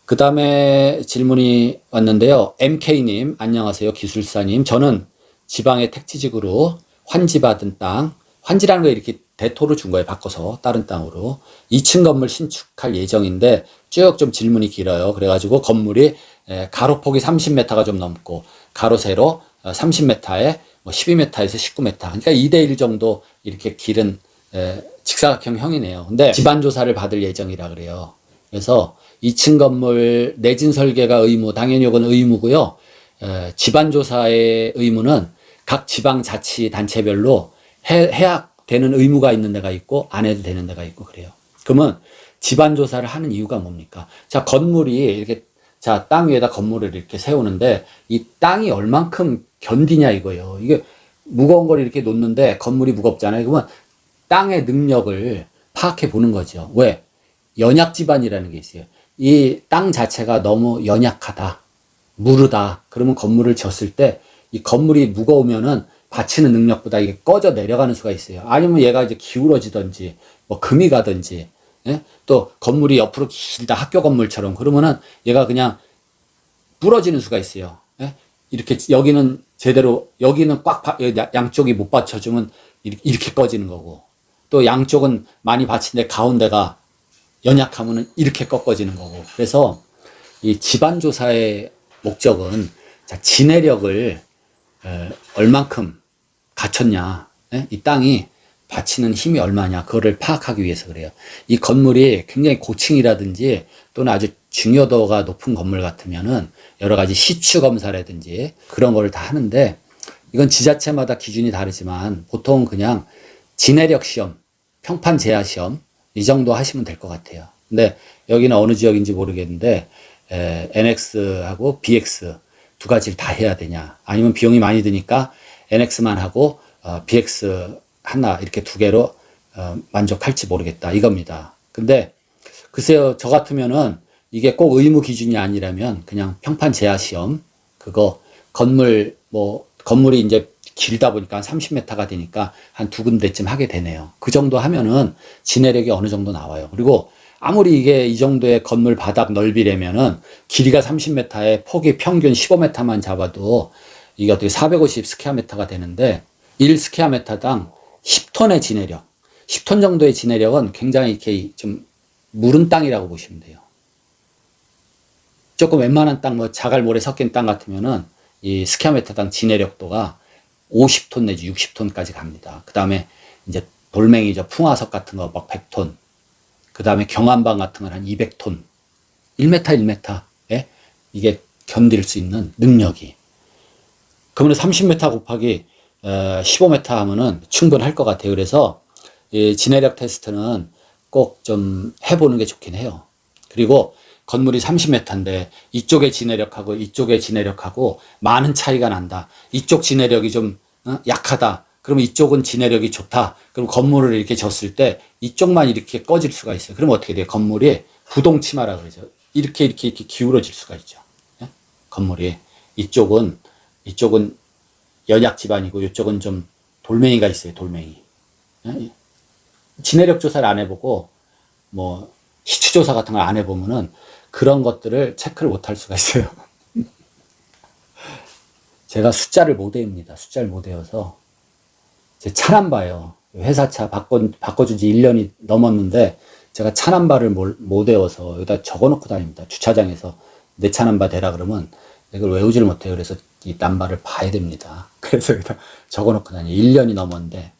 그 다음에 질문이 왔는데요. MK님, 안녕하세요. 기술사님. 저는 지방의 택지직으로 환지받은 땅, 환지라는 거 이렇게 대토를 준 거예요. 바꿔서 다른 땅으로. 2층 건물 신축할 예정인데 쭉 좀 질문이 길어요. 그래가지고 건물이 가로폭이 30m가 좀 넘고 가로 세로 30m에 뭐 12m에서 19m. 그러니까 2대1 정도 이렇게 길은 직사각형 형이네요. 근데 집안 조사를 받을 예정이라 그래요. 그래서 2층 건물 내진 설계가 의무, 당연히 이건 의무고요. 집안 조사의 의무는 각 지방자치단체별로 해야 되는 의무가 있는 데가 있고 안 해도 되는 데가 있고 그래요. 그러면 집안 조사를 하는 이유가 뭡니까? 자, 건물이 이렇게 자, 땅 위에다 건물을 이렇게 세우는데 이 땅이 얼만큼 견디냐 이거예요. 이게 무거운 걸 이렇게 놓는데 건물이 무겁잖아요. 그러면 땅의 능력을 파악해 보는 거죠. 왜? 연약 지반이라는 게 있어요. 이 땅 자체가 너무 연약하다, 무르다. 그러면 건물을 졌을 때 이 건물이 무거우면은 받치는 능력보다 이게 꺼져 내려가는 수가 있어요. 아니면 얘가 이제 기울어지든지 뭐 금이 가든지, 예? 또 건물이 옆으로 길다 학교 건물처럼 그러면은 얘가 그냥 부러지는 수가 있어요. 예? 이렇게 여기는 제대로 여기는 양쪽이 못 받쳐주면 이렇게 꺼지는 거고 또 양쪽은 많이 받친데 가운데가 연약하면은 이렇게 꺾어지는 거고. 그래서 이 집안 조사의 목적은 자, 지내력을 얼만큼 갖췄냐, 이 땅이 받치는 힘이 얼마냐, 그거를 파악하기 위해서 그래요. 이 건물이 굉장히 고층이라든지 또는 아주 중요도가 높은 건물 같으면은 여러 가지 시추 검사라든지 그런 거를 다 하는데 이건 지자체마다 기준이 다르지만 보통 그냥 지내력 시험, 평판 제하 시험 이 정도 하시면 될 것 같아요. 근데 여기는 어느 지역인지 모르겠는데 NX하고 BX 두 가지를 다 해야 되냐, 아니면 비용이 많이 드니까 NX만 하고 BX 하나 이렇게 두 개로 만족할지 모르겠다 이겁니다. 근데 글쎄요, 저 같으면은 이게 꼭 의무 기준이 아니라면 그냥 평판 제하 시험 그거 건물이 이제 길다 보니까 한 30m가 되니까 한 두 군데쯤 하게 되네요. 그 정도 하면은 지내력이 어느 정도 나와요. 그리고 아무리 이게 이 정도의 건물 바닥 넓이라면은 길이가 30m에 폭이 평균 15m만 잡아도 이게 어떻게 450 스퀘어미터가 되는데 1 스퀘어미터당 10톤의 지내력, 10톤 정도의 지내력은 굉장히 이렇게 좀 무른 땅이라고 보시면 돼요. 조금 웬만한 땅, 뭐 자갈 모래 섞인 땅 같으면은 이 스퀘어미터당 지내력도가 50톤 내지 60톤까지 갑니다. 그 다음에 이제 돌멩이죠. 풍화석 같은 거 막 100톤. 그 다음에 경암방 같은 건 한 200톤. 1m, 1m. 예? 이게 견딜 수 있는 능력이. 그러면 30m 곱하기 15m 하면은 충분할 것 같아요. 그래서 이 지내력 테스트는 꼭 좀 해보는 게 좋긴 해요. 그리고 건물이 30m인데 이쪽의 지내력하고 이쪽의 지내력하고 많은 차이가 난다. 이쪽 지내력이 좀 약하다. 그러면 이쪽은 지내력이 좋다. 그럼 건물을 이렇게 졌을 때 이쪽만 이렇게 꺼질 수가 있어요. 그럼 어떻게 돼요? 건물이 부동치마라 그러죠. 이렇게 기울어질 수가 있죠. 예? 건물이 이쪽은 연약 지반이고 이쪽은 좀 돌멩이가 있어요. 돌멩이. 예? 지내력 조사를 안 해보고 뭐 시추 조사 같은 걸 안 해보면은 그런 것들을 체크를 못 할 수가 있어요. 제가 숫자를 못 외웁니다. 숫자를 못 외워서 제 차 안 봐요. 회사차 바꿔준 지 1년이 넘었는데 제가 차 넘버를 못 외워서 여기다 적어놓고 다닙니다. 주차장에서 내 차 넘버 대라 그러면 이걸 외우지를 못해요. 그래서 이 넘버를 봐야 됩니다. 그래서 여기다 적어놓고 다녀요. 1년이 넘었는데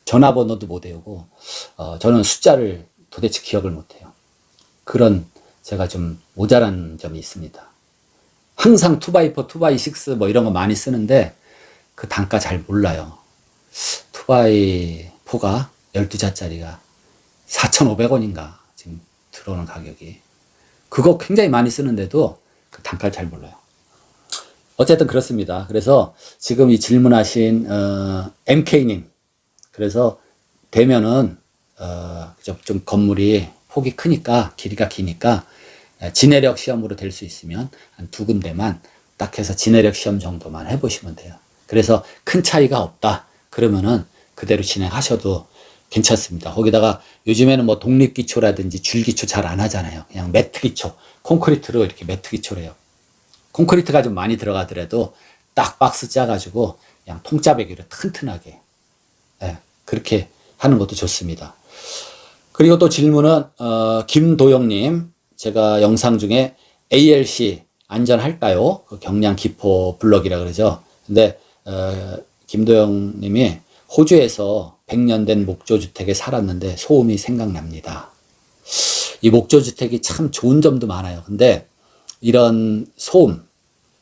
전화번호도 못 외우고 저는 숫자를 도대체 기억을 못해요. 그런 제가 좀 모자란 점이 있습니다. 항상 2x4, 2x6 뭐 이런 거 많이 쓰는데 그 단가 잘 몰라요. 2x4가 12자짜리가 4,500원인가 지금 들어오는 가격이. 그거 굉장히 많이 쓰는데도 그 단가를 잘 몰라요. 어쨌든 그렇습니다. 그래서 지금 이 질문하신 MK님, 그래서 되면은 좀 건물이 폭이 크니까 길이가 기니까 지내력 시험으로 될 수 있으면 한 두 군데만 딱 해서 지내력 시험 정도만 해보시면 돼요. 그래서 큰 차이가 없다 그러면은 그대로 진행하셔도 괜찮습니다. 거기다가 요즘에는 뭐 독립기초라든지 줄기초 잘 안 하잖아요. 그냥 매트기초, 콘크리트로 이렇게 매트기초를 해요. 콘크리트가 좀 많이 들어가더라도 딱 박스 짜가지고 그냥 통짜배기로 튼튼하게, 예, 그렇게 하는 것도 좋습니다. 그리고 또 질문은 김도영님, 제가 영상 중에 ALC 안전할까요? 그 경량 기포 블럭이라 그러죠. 근데 김도영님이 호주에서 100년 된 목조주택에 살았는데 소음이 생각납니다. 이 목조주택이 참 좋은 점도 많아요. 근데 이런 소음,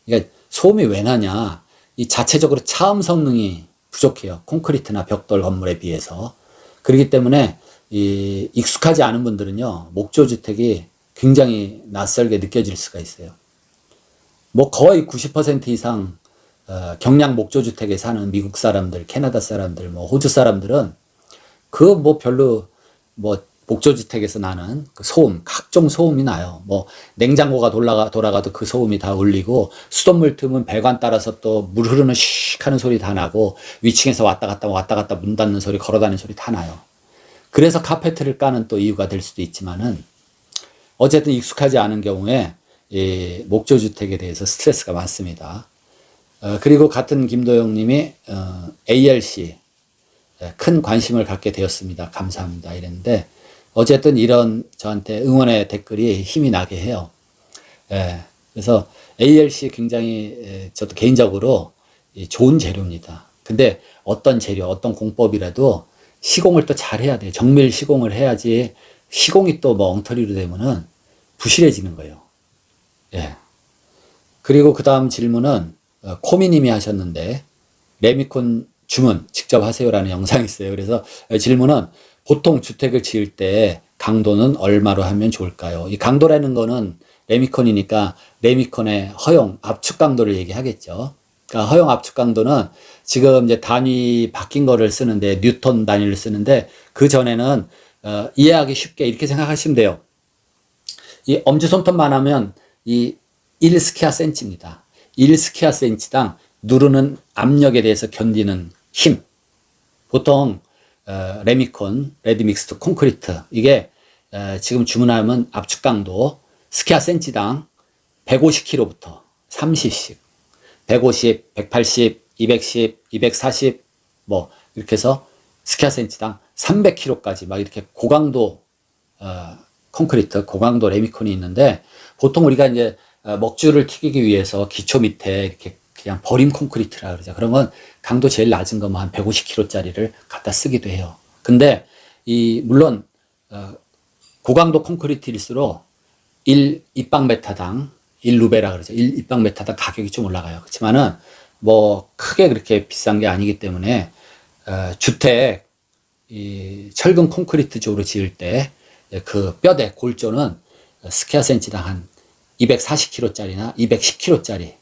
그러니까 소음이 왜 나냐? 이 자체적으로 차음 성능이 부족해요. 콘크리트나 벽돌 건물에 비해서. 그렇기 때문에 이 익숙하지 않은 분들은요, 목조주택이 굉장히 낯설게 느껴질 수가 있어요. 뭐 거의 90% 이상 경량 목조주택에 사는 미국 사람들, 캐나다 사람들, 뭐 호주 사람들은 그 뭐 별로 뭐 목조주택에서 나는 그 소음, 각종 소음이 나요. 뭐 냉장고가 돌아가도 그 소음이 다 울리고, 수돗물 트면 배관 따라서 또 물 흐르는 슉 하는 소리 다 나고, 위층에서 왔다 갔다 문 닫는 소리, 걸어다니는 소리 다 나요. 그래서 카페트를 까는 또 이유가 될 수도 있지만은, 어쨌든 익숙하지 않은 경우에 이 목조주택에 대해서 스트레스가 많습니다. 그리고 같은 김도영 님이 ALC 큰 관심을 갖게 되었습니다. 감사합니다. 이랬는데, 어쨌든 이런 저한테 응원의 댓글이 힘이 나게 해요. 예, 그래서 ALC 굉장히 저도 개인적으로 좋은 재료입니다. 근데 어떤 재료, 어떤 공법이라도 시공을 또 잘해야 돼요. 정밀 시공을 해야지, 시공이 또 뭐 엉터리로 되면은 부실해지는 거예요. 예. 그리고 그 다음 질문은 코미님이 하셨는데, 레미콘 주문 직접 하세요라는 영상이 있어요. 그래서 질문은 보통 주택을 지을 때 강도는 얼마로 하면 좋을까요? 이 강도라는 거는 레미콘이니까 레미콘의 허용 압축 강도를 얘기하겠죠. 그러니까 허용 압축 강도는 지금 이제 단위 바뀐 거를 쓰는데, 뉴턴 단위를 쓰는데, 그 전에는 이해하기 쉽게 이렇게 생각하시면 돼요. 이 엄지손톱만 하면 이 1스퀘어 센치입니다. 1스퀘어 센치당 누르는 압력에 대해서 견디는 힘. 보통 레미콘, 레드 믹스드 콘크리트, 이게 지금 주문하면 압축 강도 스퀘어 센치당 150kg부터 30씩, 150, 180, 210, 240, 뭐 이렇게 해서 스퀘어 센치당 300kg까지 막 이렇게 고강도 콘크리트, 고강도 레미콘이 있는데, 보통 우리가 이제 먹줄을 튀기기 위해서 기초 밑에 이렇게 그냥 버림 콘크리트라 그러죠. 그러면 강도 제일 낮은 거 뭐 한 150kg짜리를 갖다 쓰기도 해요. 근데 물론 고강도 콘크리트일수록 1 입방메타당 1루베라 그러죠. 1 입방메타당 가격이 좀 올라가요. 그렇지만은 뭐 크게 그렇게 비싼 게 아니기 때문에 주택 이 철근 콘크리트 쪽으로 지을 때 그 뼈대 골조는 스퀘어 센치당 한 240kg짜리나 210kg짜리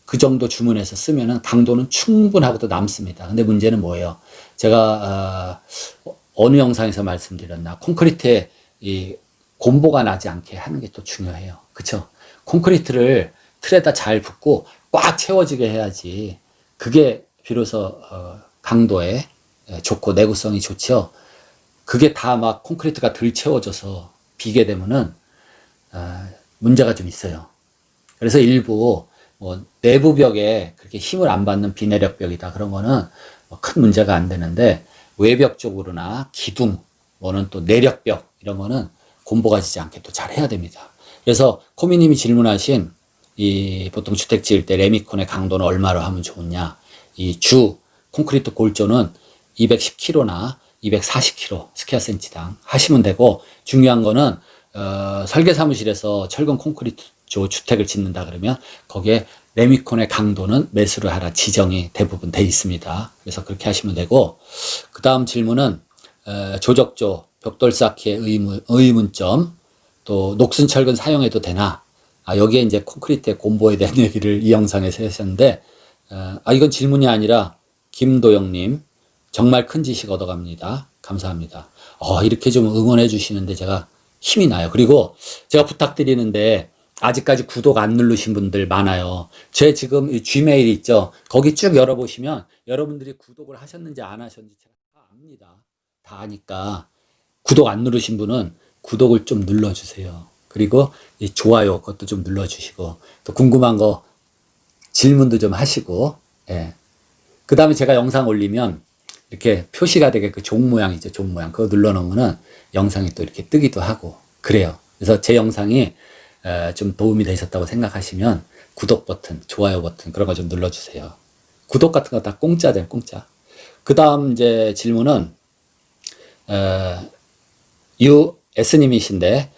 그 정도 주문해서 쓰면은 강도는 충분하고도 남습니다. 근데 문제는 뭐예요? 제가 어느 영상에서 말씀드렸나, 콘크리트에 이 곰보가 나지 않게 하는 게 또 중요해요. 그쵸? 콘크리트를 틀에다 잘 붓고 꽉 채워지게 해야지, 그게 비로소 강도에 좋고 내구성이 좋죠. 그게 다 막 콘크리트가 덜 채워져서 비게 되면은 문제가 좀 있어요. 그래서 일부 뭐 내부 벽에 그렇게 힘을 안 받는 비내력 벽이다, 그런 거는 큰 문제가 안 되는데, 외벽 쪽으로나 기둥, 뭐는 또 내력 벽, 이런 거는 곰보가 지지 않게 또 잘 해야 됩니다. 그래서 코미님이 질문하신 이 보통 주택 지을 때 레미콘의 강도는 얼마로 하면 좋으냐, 이 주 콘크리트 골조는 210kg나 240kg 스퀘어 센치당 하시면 되고, 중요한 거는 설계 사무실에서 철근 콘크리트 주택을 짓는다 그러면 거기에 레미콘의 강도는 매수를 하라 지정이 대부분 돼 있습니다. 그래서 그렇게 하시면 되고, 그 다음 질문은 조적조 벽돌 쌓기의 의문점, 또 녹슨 철근 사용해도 되나, 여기에 이제 콘크리트의 곰보에 대한 얘기를 이 영상에서 하셨는데, 이건 질문이 아니라 김도영님 정말 큰 지식 얻어갑니다. 감사합니다. 이렇게 좀 응원해 주시는데 제가 힘이 나요. 그리고 제가 부탁드리는데, 아직까지 구독 안 누르신 분들 많아요. 제 지금 Gmail 있죠? 거기 쭉 열어보시면 여러분들이 구독을 하셨는지 안 하셨는지 제가 다 압니다. 다 아니까 구독 안 누르신 분은 구독을 좀 눌러주세요. 그리고 이 좋아요 그것도 좀 눌러주시고 또 궁금한 거 질문도 좀 하시고 예. 그 다음에 제가 영상 올리면 이렇게 표시가 되게 그 종 모양이죠. 종 모양 그거 눌러놓으면은 영상이 또 이렇게 뜨기도 하고 그래요. 그래서 제 영상이 좀 도움이 되셨다고 생각하시면 구독 버튼, 좋아요 버튼 그런 거 좀 눌러주세요. 구독 같은 거 다 공짜잖아요. 공짜. 그 다음 이제 질문은 US님이신데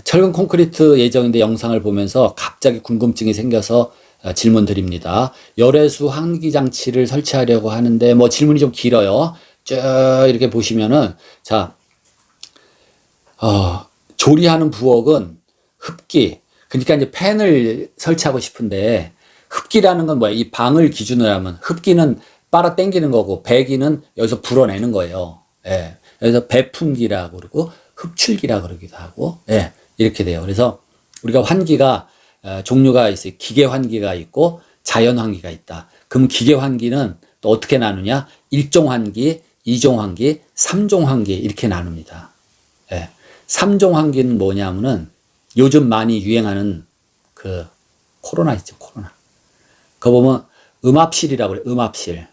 철근 콘크리트 예정인데 영상을 보면서 갑자기 궁금증이 생겨서 질문 드립니다. 열외수 환기 장치를 설치하려고 하는데 뭐 질문이 좀 길어요. 쭉 이렇게 보시면은 자 조리하는 부엌은 흡기 그러니까 이제 팬을 설치하고 싶은데 흡기라는 건 뭐야? 이 방을 기준으로 하면 흡기는 빨아 당기는 거고 배기는 여기서 불어내는 거예요. 예. 그래서 배풍기라고 그러고 흡출기라고 그러기도 하고 예. 이렇게 돼요. 그래서 우리가 환기가 종류가 있어요. 기계 환기가 있고 자연 환기가 있다. 그럼 기계 환기는 또 어떻게 나누냐? 1종 환기, 2종 환기, 3종 환기 이렇게 나눕니다. 예. 3종 환기는 뭐냐면은 요즘 많이 유행하는 그 코로나 있죠. 코로나. 그거 보면 음압실이라고 그래요. 음압실.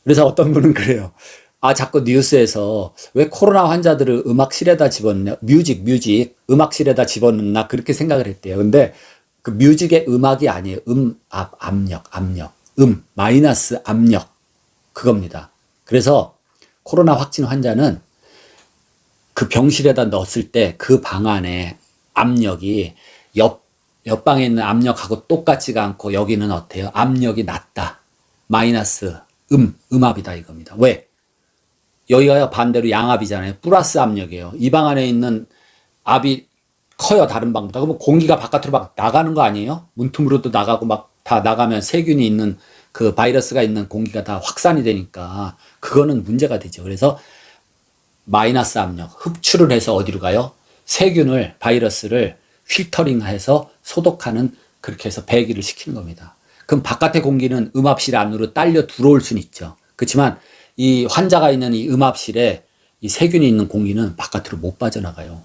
그래서 어떤 분은 그래요. 아, 자꾸 뉴스에서 왜 코로나 환자들을 음악실에다 집어넣냐? 뮤직, 음악실에다 집어넣나? 그렇게 생각을 했대요. 근데 그 뮤직의 음악이 아니에요. 압력. 마이너스 압력. 그겁니다. 그래서 코로나 확진 환자는 그 병실에다 넣었을 때 그 방 안에 압력이 옆방에 있는 압력하고 똑같지가 않고 여기는 어때요? 압력이 낮다. 마이너스 음압이다 이겁니다. 왜? 여기가 반대로 양압이잖아요. 플러스 압력이에요. 이 방 안에 있는 압이 커요. 다른 방보다. 그러면 공기가 바깥으로 막 나가는 거 아니에요? 문틈으로도 나가고 막 다 나가면 세균이 있는 그 바이러스가 있는 공기가 다 확산이 되니까 그거는 문제가 되죠. 그래서 마이너스 압력, 흡출을 해서 어디로 가요? 세균을, 바이러스를 필터링해서 소독하는 그렇게 해서 배기를 시키는 겁니다. 그럼 바깥의 공기는 음압실 안으로 딸려 들어올 수는 있죠. 그렇지만 이 환자가 있는 이 음압실에 이 세균이 있는 공기는 바깥으로 못 빠져나가요.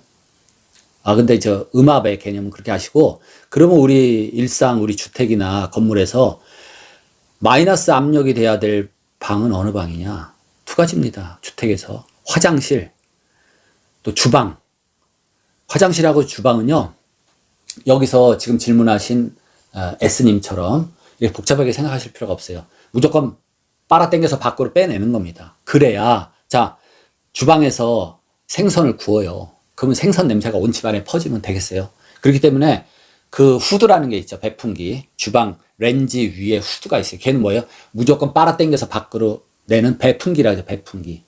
근데 저 음압의 개념은 그렇게 하시고, 그러면 우리 일상, 우리 주택이나 건물에서 마이너스 압력이 돼야 될 방은 어느 방이냐? 두 가지입니다. 주택에서. 화장실, 또 주방. 화장실하고 주방은요, 여기서 지금 질문하신 S님처럼 이렇게 복잡하게 생각하실 필요가 없어요. 무조건 빨아당겨서 밖으로 빼내는 겁니다. 그래야, 자, 주방에서 생선을 구워요. 그러면 생선 냄새가 온 집안에 퍼지면 되겠어요? 그렇기 때문에 그 후드라는 게 있죠. 배풍기. 주방 렌지 위에 후드가 있어요. 걔는 뭐예요? 무조건 빨아당겨서 밖으로 내는 배풍기라고 하죠. 배풍기.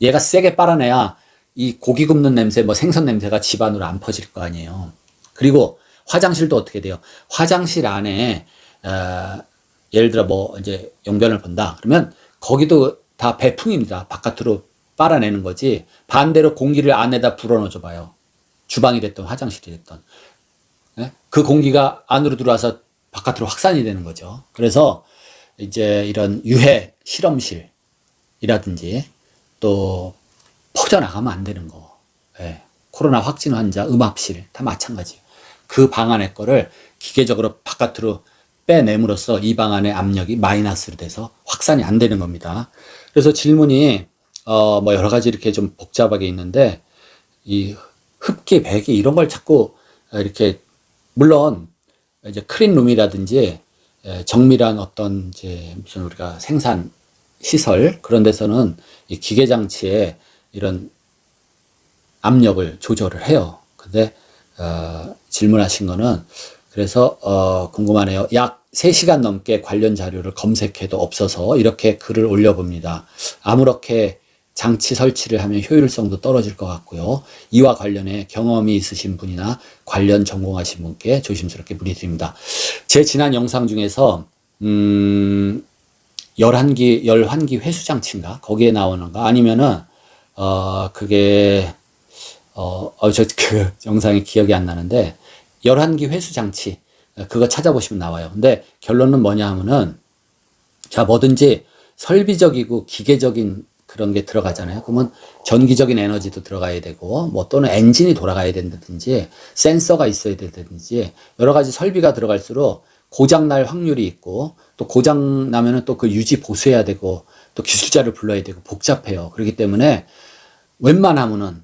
얘가 세게 빨아내야 이 고기 굽는 냄새, 뭐 생선 냄새가 집안으로 안 퍼질 거 아니에요. 그리고 화장실도 어떻게 돼요? 화장실 안에 예를 들어 뭐 이제 용변을 본다. 그러면 거기도 다 배풍입니다. 바깥으로 빨아내는 거지. 반대로 공기를 안에다 불어넣어 봐요. 주방이 됐든 화장실이 됐든. 네? 그 공기가 안으로 들어와서 바깥으로 확산이 되는 거죠. 그래서 이제 이런 유해 실험실이라든지 또 퍼져나가면 안 되는 거. 네. 코로나 확진 환자 음압실 다 마찬가지예요. 그 방 안에 거를 기계적으로 바깥으로 빼냄으로써 이 방 안의 압력이 마이너스로 돼서 확산이 안 되는 겁니다. 그래서 질문이 뭐 여러 가지 이렇게 좀 복잡하게 있는데 이 흡기, 배기 이런 걸 자꾸 이렇게 물론 이제 클린룸이라든지 정밀한 어떤 이제 무슨 우리가 생산 시설 그런 데서는 이 기계 장치에 이런 압력을 조절을 해요. 근데 질문하신 거는 그래서 궁금하네요. 약 3시간 넘게 관련 자료를 검색해도 없어서 이렇게 글을 올려봅니다. 아무렇게 장치 설치를 하면 효율성도 떨어질 것 같고요. 이와 관련해 경험이 있으신 분이나 관련 전공하신 분께 조심스럽게 문의드립니다. 제 지난 영상 중에서 열환기 회수 장치인가 거기에 나오는가 아니면은 그게 그 영상이 기억이 안 나는데 열환기 회수 장치 그거 찾아보시면 나와요. 근데 결론은 뭐냐 하면은 자 뭐든지 설비적이고 기계적인 그런 게 들어가잖아요. 그러면 전기적인 에너지도 들어가야 되고, 뭐 또는 엔진이 돌아가야 된다든지, 센서가 있어야 된다든지, 여러 가지 설비가 들어갈수록 고장 날 확률이 있고, 또 고장 나면은 또 그 유지 보수해야 되고, 또 기술자를 불러야 되고, 복잡해요. 그렇기 때문에 웬만하면은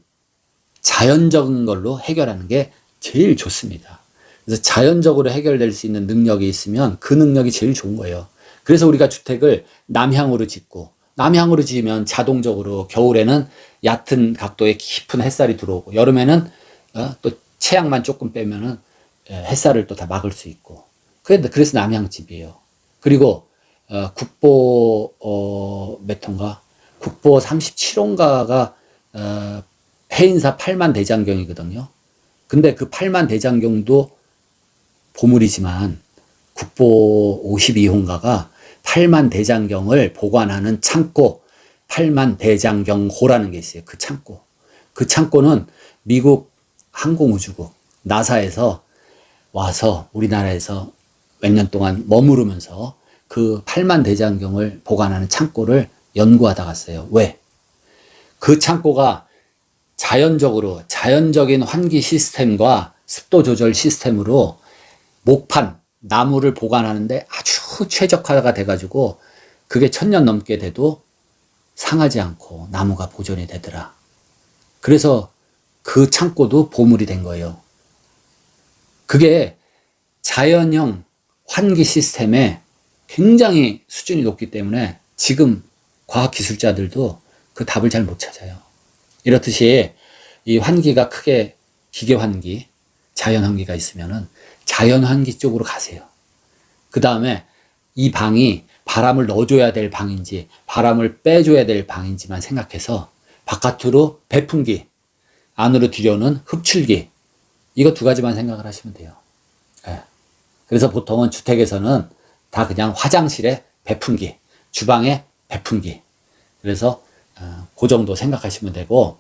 자연적인 걸로 해결하는 게 제일 좋습니다. 그래서 자연적으로 해결될 수 있는 능력이 있으면 그 능력이 제일 좋은 거예요. 그래서 우리가 주택을 남향으로 짓고, 남향으로 지으면 자동적으로 겨울에는 얕은 각도에 깊은 햇살이 들어오고, 여름에는 또 채양만 조금 빼면은 햇살을 또 다 막을 수 있고. 그래서 남향집이에요. 그리고 국보 몇 호인가? 국보 37호인가가 해인사 8만 대장경이거든요. 근데 그 8만 대장경도 보물이지만 국보 52호인가가 8만 대장경을 보관하는 창고, 8만 대장경호라는 게 있어요. 그 창고. 그 창고는 미국 항공우주국 나사에서 와서 우리나라에서 몇 년 동안 머무르면서 그 8만 대장경을 보관하는 창고를 연구하다 갔어요. 왜? 그 창고가 자연적으로, 자연적인 환기 시스템과 습도 조절 시스템으로 목판, 나무를 보관하는데 아주 최적화가 돼가지고 그게 1000년 넘게 돼도 상하지 않고 나무가 보존이 되더라. 그래서 그 창고도 보물이 된 거예요. 그게 자연형 환기 시스템에 굉장히 수준이 높기 때문에 지금 과학기술자들도 그 답을 잘 못 찾아요. 이렇듯이 이 환기가 크게 기계 환기, 자연 환기가 있으면은 자연 환기 쪽으로 가세요. 그 다음에 이 방이 바람을 넣어줘야 될 방인지 바람을 빼줘야 될 방인지만 생각해서 바깥으로 배풍기, 안으로 들여오는 흡출기, 이거 두 가지만 생각을 하시면 돼요. 네. 그래서 보통은 주택에서는 다 그냥 화장실에 배풍기, 주방에 배풍기. 그래서 그 정도 생각하시면 되고,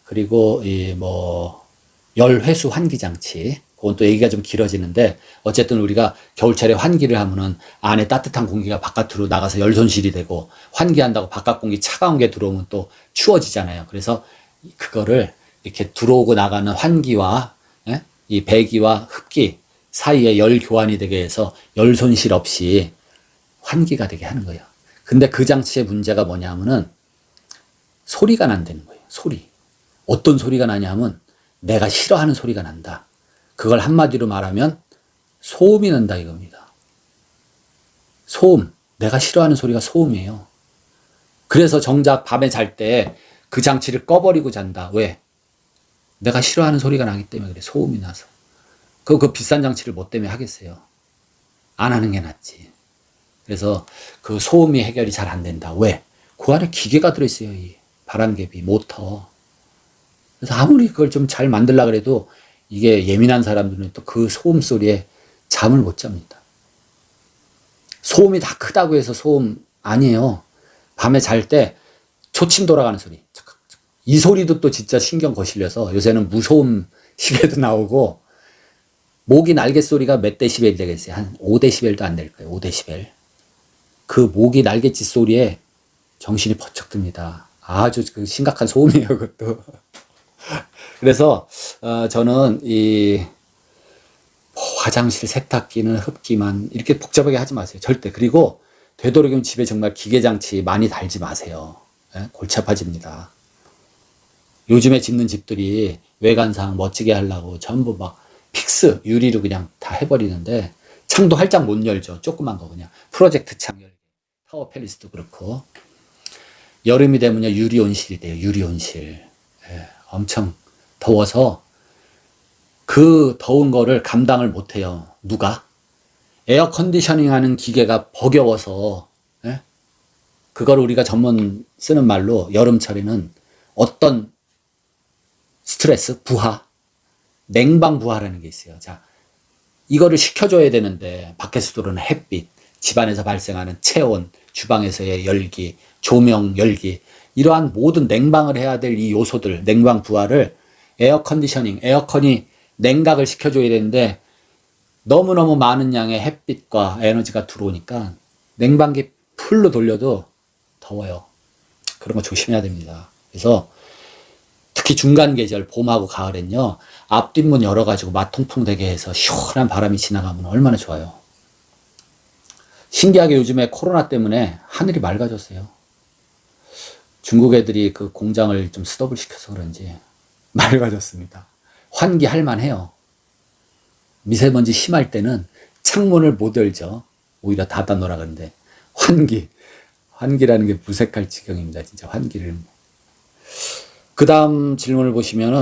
그리고 이 뭐 열회수 환기 장치, 그건 또 얘기가 좀 길어지는데, 어쨌든 우리가 겨울철에 환기를 하면은 안에 따뜻한 공기가 바깥으로 나가서 열 손실이 되고, 환기한다고 바깥 공기 차가운 게 들어오면 또 추워지잖아요. 그래서 그거를 이렇게 들어오고 나가는 환기와 이 배기와 흡기 사이에 열 교환이 되게 해서 열 손실 없이 환기가 되게 하는 거예요. 근데 그 장치의 문제가 뭐냐면은 소리가 난다는 거예요. 소리. 어떤 소리가 나냐 하면 내가 싫어하는 소리가 난다. 그걸 한마디로 말하면 소음이 난다 이겁니다. 소음. 내가 싫어하는 소리가 소음이에요. 그래서 정작 밤에 잘 때 그 장치를 꺼버리고 잔다. 왜? 내가 싫어하는 소리가 나기 때문에 그래. 소음이 나서. 그 비싼 장치를 뭐 때문에 하겠어요. 안 하는 게 낫지. 그래서 그 소음이 해결이 잘 안 된다. 왜? 그 안에 기계가 들어있어요. 이 바람개비, 모터. 그래서 아무리 그걸 좀 잘 만들려고 해도 이게 예민한 사람들은 또 그 소음 소리에 잠을 못 잡니다. 소음이 다 크다고 해서 소음 아니에요. 밤에 잘 때 초침 돌아가는 소리. 이 소리도 또 진짜 신경 거슬려서 요새는 무소음 시계도 나오고, 모기 날개 소리가 몇 데시벨 되겠어요? 한 5데시벨도 안 될 거예요. 5데시벨. 그 모기 날갯짓 소리에 정신이 번쩍 듭니다. 아주 그 심각한 소음이에요, 그것도. 그래서 저는 이 화장실 세탁기는 흡기만 이렇게 복잡하게 하지 마세요. 절대. 그리고 되도록이면 집에 정말 기계장치 많이 달지 마세요. 골치 아파집니다. 요즘에 짓는 집들이 외관상 멋지게 하려고 전부 막 픽스 유리로 그냥 다 해버리는데, 창도 활짝 못 열죠. 조그만 거 그냥 프로젝트 창 열기. 타워 팰리스도 그렇고. 여름이 되면 유리 온실이 돼요. 유리 온실. 엄청 더워서 그 더운 거를 감당을 못 해요. 누가? 에어 컨디셔닝 하는 기계가 버겨워서. 그걸 우리가 전문 쓰는 말로 여름철에는 어떤 스트레스, 부하, 냉방 부하라는 게 있어요. 자, 이거를 식혀줘야 되는데 밖에서 들어오는 햇빛, 집안에서 발생하는 체온, 주방에서의 열기, 조명 열기, 이러한 모든 냉방을 해야 될 이 요소들, 냉방 부하를 에어 컨디셔닝, 에어컨이 냉각을 시켜줘야 되는데 너무너무 많은 양의 햇빛과 에너지가 들어오니까 냉방기 풀로 돌려도 더워요. 그런 거 조심해야 됩니다. 그래서 특히 중간 계절 봄하고 가을엔요. 앞뒷문 열어가지고 마통풍 되게 해서 시원한 바람이 지나가면 얼마나 좋아요. 신기하게 요즘에 코로나 때문에 하늘이 맑아졌어요. 중국 애들이 그 공장을 좀 스톱을 시켜서 그런지 맑아졌습니다. 환기할 만해요. 미세먼지 심할 때는 창문을 못 열죠. 오히려 닫아 놓으라 그러는데 환기라는 게 무색할 지경입니다. 진짜 환기를. 그 다음 질문을 보시면은